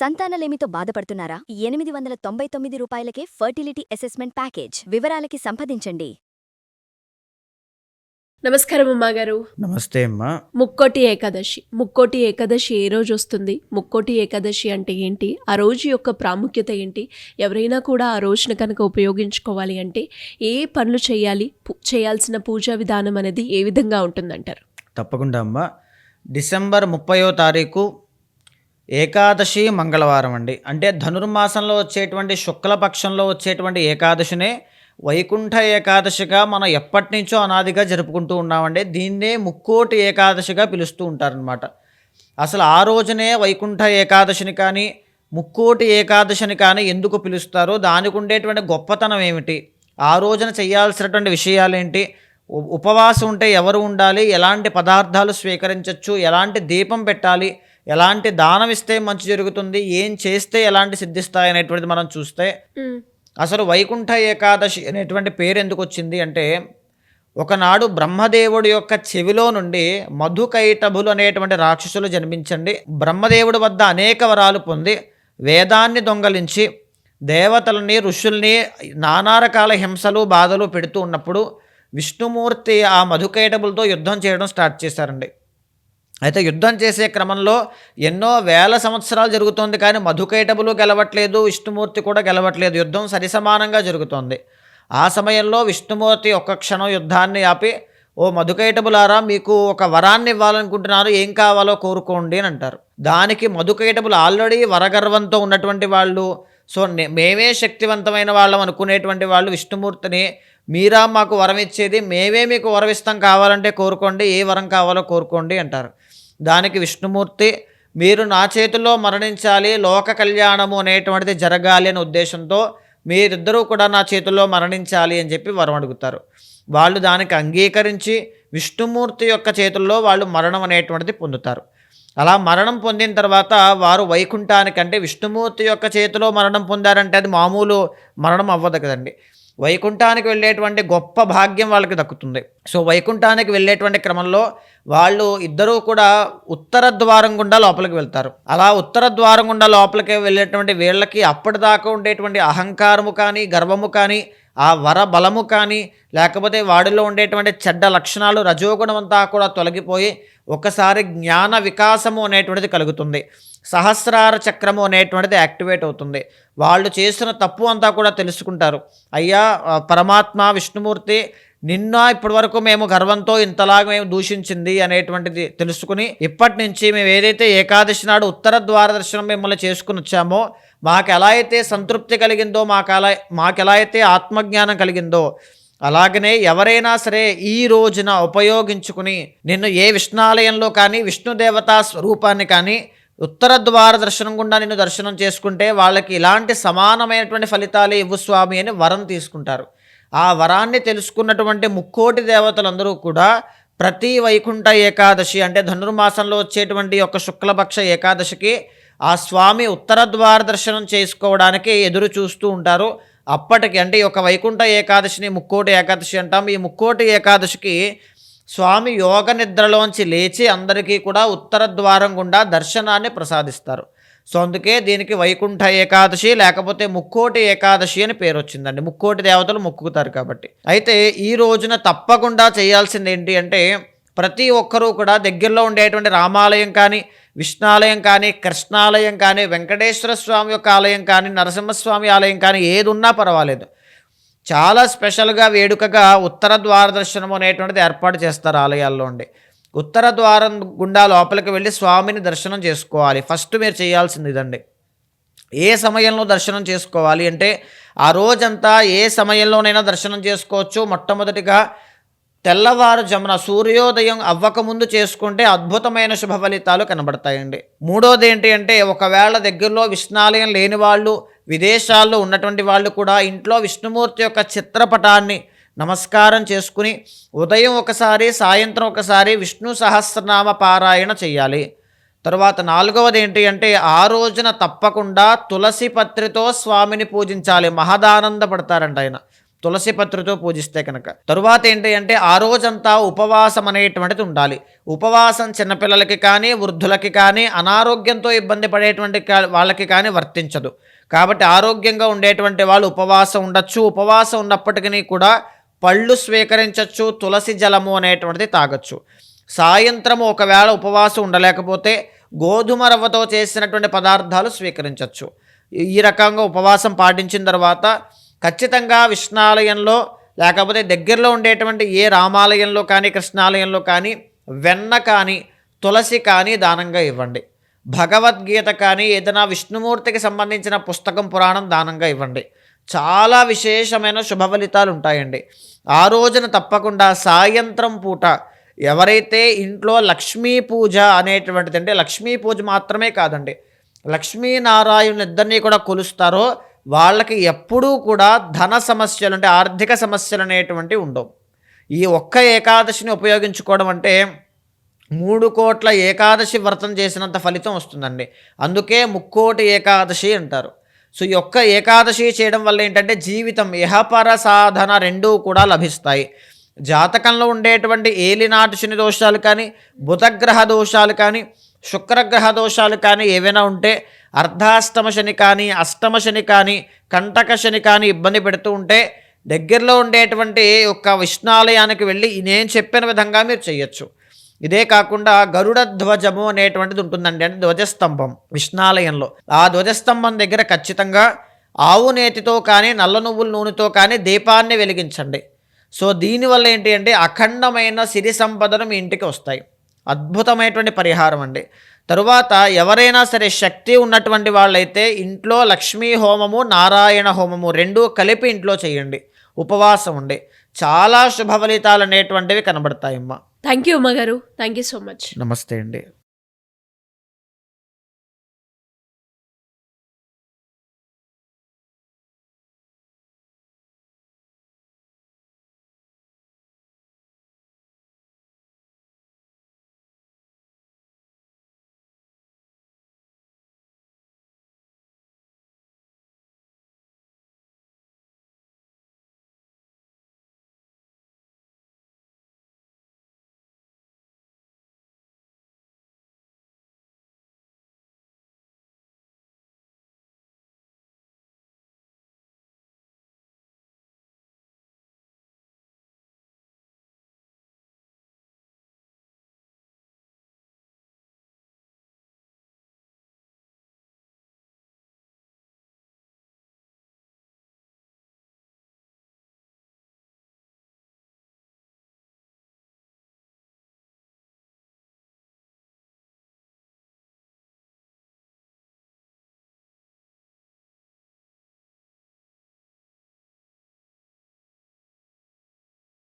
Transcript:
సంతానలేమితో బాధపడుతున్నారా? 899 రూపాయలకే fertility assessment package. వివరాలకి సంప్రదించండి. నమస్కారం అమ్మగారు. నమస్తే అమ్మా. ముక్కోటి ఏకాదశి ఏ రోజు వస్తుంది? ముక్కోటి ఏకాదశి అంటే ఏంటి? ఆ రోజు యొక్క ప్రాముఖ్యత ఏంటి? ఎవరైనా కూడా ఆ రోజున కనుక ఉపయోగించుకోవాలి అంటే ఏ పనులు చేయాలి? చేయాల్సిన పూజా విధానం అనేది ఏ విధంగా ఉంటుందంటారు? తప్పకుండా అమ్మా. డిసెంబర్ 30వ తారీఖు ఏకాదశి మంగళవారం అండి. అంటే ధనుర్మాసంలో వచ్చేటువంటి శుక్లపక్షంలో వచ్చేటువంటి ఏకాదశినే వైకుంఠ ఏకాదశిగా మనం ఎప్పటి నుంచో అనాదిగా జరుపుకుంటూ ఉన్నామండి. దీన్నే ముక్కోటి ఏకాదశిగా పిలుస్తూ ఉంటారనమాట. అసలు ఆ రోజునే వైకుంఠ ఏకాదశిని కానీ ముక్కోటి ఏకాదశిని కానీ ఎందుకు పిలుస్తారో, దానికి ఉండేటువంటి గొప్పతనం ఏమిటి, ఆ రోజున చేయాల్సినటువంటి విషయాలేంటి, ఉపవాసం ఉంటే ఎవరు ఉండాలి, ఎలాంటి పదార్థాలు స్వీకరించవచ్చు, ఎలాంటి దీపం పెట్టాలి, ఎలాంటి దానం ఇస్తే మంచి జరుగుతుంది, ఏం చేస్తే ఎలాంటి సిద్ధిస్తాయి అనేటువంటిది మనం చూస్తే, అసలు వైకుంఠ ఏకాదశి అనేటువంటి పేరు ఎందుకు వచ్చింది అంటే, ఒకనాడు బ్రహ్మదేవుడి యొక్క చెవిలో నుండి మధుకైటభులు అనేటువంటి రాక్షసులు జన్మించండి. బ్రహ్మదేవుడి వద్ద అనేక వరాలు పొంది వేదాన్ని దొంగలించి దేవతలని ఋషుల్ని నానా రకాల హింసలు బాధలు పెడుతూ ఉన్నప్పుడు విష్ణుమూర్తి ఆ మధుకైటభులతో యుద్ధం చేయడం స్టార్ట్ చేశారండి. అయితే యుద్ధం చేసే క్రమంలో ఎన్నో వేల సంవత్సరాలు జరుగుతోంది, కానీ మధుకైటభులు గెలవట్లేదు, విష్ణుమూర్తి కూడా గెలవట్లేదు. యుద్ధం సరిసమానంగా జరుగుతోంది. ఆ సమయంలో విష్ణుమూర్తి ఒక్క క్షణం యుద్ధాన్ని ఆపి, ఓ మధుకైటభులారా, మీకు ఒక వరాన్ని ఇవ్వాలనుకుంటున్నారు, ఏం కావాలో కోరుకోండి అని అంటారు. దానికి మధుకైటభులు ఆల్రెడీ వరగర్వంతో ఉన్నటువంటి వాళ్ళు, సో మేమే శక్తివంతమైన వాళ్ళం అనుకునేటువంటి వాళ్ళు విష్ణుమూర్తిని, మీరా మాకు వరం ఇచ్చేది, మేమే మీకు వరం ఇస్తాం, కావాలంటే కోరుకోండి, ఏ వరం కావాలో కోరుకోండి అంటారు. దానికి విష్ణుమూర్తి, మీరు నా చేతుల్లో మరణించాలి, లోక కళ్యాణము అనేటువంటిది జరగాలి అనే ఉద్దేశంతో మీరిద్దరూ కూడా నా చేతుల్లో మరణించాలి అని చెప్పి వరం అడుగుతారు. వాళ్ళు దానికి అంగీకరించి విష్ణుమూర్తి యొక్క చేతుల్లో వాళ్ళు మరణం అనేటువంటిది పొందుతారు. అలా మరణం పొందిన తర్వాత వారు వైకుంఠానికి, అంటే విష్ణుమూర్తి యొక్క చేతిలో మరణం పొందారంటే అది మామూలు మరణం అవ్వదు కదండి. వైకుంఠానికి వెళ్ళేటువంటి గొప్ప భాగ్యం వాళ్ళకి దక్కుతుంది. సో వైకుంఠానికి వెళ్ళేటువంటి క్రమంలో వాళ్ళు ఇద్దరూ కూడా ఉత్తర ద్వారం గుండా లోపలికి వెళ్తారు. అలా ఉత్తర ద్వారం గుండా లోపలికి వెళ్ళేటువంటి వీళ్ళకి అప్పటిదాకా ఉండేటువంటి అహంకారము కానీ, గర్వము కానీ, ఆ వర బలము కానీ, లేకపోతే వాడిలో ఉండేటువంటి చెడ్డ లక్షణాలు, రజోగుణం అంతా కూడా తొలగిపోయి ఒకసారి జ్ఞాన వికాసము అనేటువంటిది కలుగుతుంది. సహస్రార చక్రము అనేటువంటిది యాక్టివేట్ అవుతుంది. వాళ్ళు చేసిన తప్పు అంతా కూడా తెలుసుకుంటారు. అయ్యా పరమాత్మ విష్ణుమూర్తి, నిన్న ఇప్పటి వరకు మేము గర్వంతో ఇంతలాగా మేము దూషించింది అనేటువంటిది తెలుసుకుని, ఇప్పటి నుంచి మేము ఏదైతే ఏకాదశి నాడు ఉత్తర ద్వార దర్శనం మిమ్మల్ని చేసుకుని వచ్చామో, మాకు ఎలా అయితే సంతృప్తి కలిగిందో, మాకు ఎలా అయితే ఆత్మజ్ఞానం కలిగిందో, అలాగనే ఎవరైనా సరే ఈ రోజున ఉపయోగించుకుని నిన్ను ఏ విష్ణాలయంలో కానీ, విష్ణుదేవతా స్వరూపాన్ని కానీ ఉత్తర ద్వార దర్శనం గుండా నిన్ను దర్శనం చేసుకుంటే వాళ్ళకి ఇలాంటి సమానమైనటువంటి ఫలితాలే ఇవ్వు స్వామి అని వరం తీసుకుంటారు. ఆ వరాన్ని తెలుసుకున్నటువంటి ముక్కోటి దేవతలందరూ కూడా ప్రతి వైకుంఠ ఏకాదశి, అంటే ధనుర్మాసంలో వచ్చేటువంటి యొక్క శుక్లపక్ష ఏకాదశికి ఆ స్వామి ఉత్తర ద్వార దర్శనం చేసుకోవడానికి ఎదురు చూస్తూ ఉంటారు. అప్పటికి, అంటే ఒక వైకుంఠ ఏకాదశిని ముక్కోటి ఏకాదశి అంటాం. ఈ ముక్కోటి ఏకాదశికి స్వామి యోగ నిద్రలోంచి లేచి అందరికీ కూడా ఉత్తర ద్వారం గుండా దర్శనాన్ని ప్రసాదిస్తారు. సో అందుకే దీనికి వైకుంఠ ఏకాదశి లేకపోతే ముక్కోటి ఏకాదశి అని పేరు వచ్చిందండి. ముక్కోటి దేవతలు మొక్కుతారు కాబట్టి. అయితే ఈ రోజున తప్పకుండా చేయాల్సింది ఏంటి అంటే, ప్రతి ఒక్కరూ కూడా దగ్గరలో ఉండేటువంటి రామాలయం కానీ, విష్ణాలయం కానీ, కృష్ణాలయం కానీ, వెంకటేశ్వర స్వామి యొక్క ఆలయం కానీ, నరసింహస్వామి ఆలయం కానీ, ఏది ఉన్నా పర్వాలేదు, చాలా స్పెషల్గా వేడుకగా ఉత్తర ద్వార దర్శనం అనేటువంటిది ఏర్పాటు చేస్తారు ఆలయాల్లో ఉండి. ఉత్తర ద్వారం గుండా లోపలికి వెళ్ళి స్వామిని దర్శనం చేసుకోవాలి. ఫస్ట్ మీరు చేయాల్సింది ఇదండి. ఏ సమయంలో దర్శనం చేసుకోవాలి అంటే, ఆ రోజంతా ఏ సమయంలోనైనా దర్శనం చేసుకోవచ్చు. మొట్టమొదటిగా తెల్లవారుజామున సూర్యోదయం అవ్వకముందు చేసుకుంటే అద్భుతమైన శుభ ఫలితాలు కనబడతాయండి. మూడోది ఏంటి అంటే, ఒకవేళ దగ్గరలో విష్ణాలయం లేని వాళ్ళు, విదేశాల్లో ఉన్నటువంటి వాళ్ళు కూడా ఇంట్లో విష్ణుమూర్తి యొక్క చిత్రపటాన్ని నమస్కారం చేసుకుని ఉదయం ఒకసారి, సాయంత్రం ఒకసారి విష్ణు సహస్రనామ పారాయణ చేయాలి. తరువాత నాలుగవది ఏంటి అంటే, ఆ రోజున తప్పకుండా తులసి పత్రితో స్వామిని పూజించాలి. మహదానంద పడతారంట ఆయన. తులసి పత్రితో పూజిస్తే కనుక. తరువాత ఏంటి అంటే ఆ రోజంతా ఉపవాసం అనేటువంటిది ఉండాలి. ఉపవాసం చిన్నపిల్లలకి కానీ, వృద్ధులకి కానీ, అనారోగ్యంతో ఇబ్బంది పడేటువంటి వాళ్ళకి కానీ వర్తించదు. కాబట్టి ఆరోగ్యంగా ఉండేటువంటి వాళ్ళు ఉపవాసం ఉండొచ్చు. ఉపవాసం ఉన్నప్పటికీ కూడా పళ్ళు స్వీకరించవచ్చు, తులసి జలము అనేటువంటిది తాగొచ్చు. సాయంత్రము ఒకవేళ ఉపవాసం ఉండలేకపోతే గోధుమ రవ్వతో చేసినటువంటి పదార్థాలు స్వీకరించవచ్చు. ఈ రకంగా ఉపవాసం పాటించిన తర్వాత ఖచ్చితంగా విష్ణాలయంలో లేకపోతే దగ్గరలో ఉండేటువంటి ఏ రామాలయంలో కానీ, కృష్ణాలయంలో కానీ వెన్న కానీ, తులసి కానీ దానంగా ఇవ్వండి. భగవద్గీత కానీ ఏదైనా విష్ణుమూర్తికి సంబంధించిన పుస్తకం, పురాణం దానంగా ఇవ్వండి. చాలా విశేషమైన శుభ ఫలితాలు ఉంటాయండి. ఆ రోజున తప్పకుండా సాయంత్రం పూట ఎవరైతే ఇంట్లో లక్ష్మీ పూజ అనేటువంటిది, అంటే లక్ష్మీ పూజ మాత్రమే కాదండి, లక్ష్మీనారాయణులు ఇద్దరినీ కూడా కొలుస్తారో వాళ్ళకి ఎప్పుడూ కూడా ధన సమస్యలు, అంటే ఆర్థిక సమస్యలు అనేటువంటివి ఉండవు. ఈ ఒక్క ఏకాదశిని ఉపయోగించుకోవడం అంటే 3 కోట్ల ఏకాదశి వ్రతం చేసినంత ఫలితం వస్తుందండి. అందుకే ముక్కోటి ఏకాదశి అంటారు. సో ఈ ఒక్క ఏకాదశి చేయడం వల్ల ఏంటంటే జీవితం ఇహపర సాధన రెండూ కూడా లభిస్తాయి. జాతకంలో ఉండేటువంటి ఏలినాటి శని దోషాలు కానీ, బుధగ్రహ దోషాలు కానీ, శుక్రగ్రహ దోషాలు కానీ ఏవైనా ఉంటే, అర్ధాష్టమ శని కానీ, అష్టమ శని కానీ, కంటక శని కానీ ఇబ్బంది పెడుతూ ఉంటే దగ్గరలో ఉండేటువంటి ఒక విష్ణాలయానికి వెళ్ళి నేను చెప్పిన విధంగా మీరు చేయొచ్చు. ఇదే కాకుండా గరుడ ధ్వజము అనేటువంటిది ఉంటుందండి, అంటే ధ్వజస్తంభం విష్ణాలయంలో. ఆ ధ్వజస్తంభం దగ్గర ఖచ్చితంగా ఆవు నేతితో కానీ, నల్ల నువ్వుల నూనెతో కానీ దీపాన్ని వెలిగించండి. సో దీనివల్ల ఏంటి అంటే అఖండమైన సిరి సంపదను మీ ఇంటికి వస్తాయి. అద్భుతమైనటువంటి పరిహారం అండి. తరువాత ఎవరైనా సరే శక్తి ఉన్నటువంటి వాళ్ళైతే ఇంట్లో లక్ష్మీ హోమము, నారాయణ హోమము రెండూ కలిపి ఇంట్లో చేయండి. ఉపవాసం ఉండి చాలా శుభ ఫలితాలు అనేటువంటివి కనబడతాయమ్మా. థ్యాంక్ యూ అమ్మగారు. Thank you so much. నమస్తే అండి.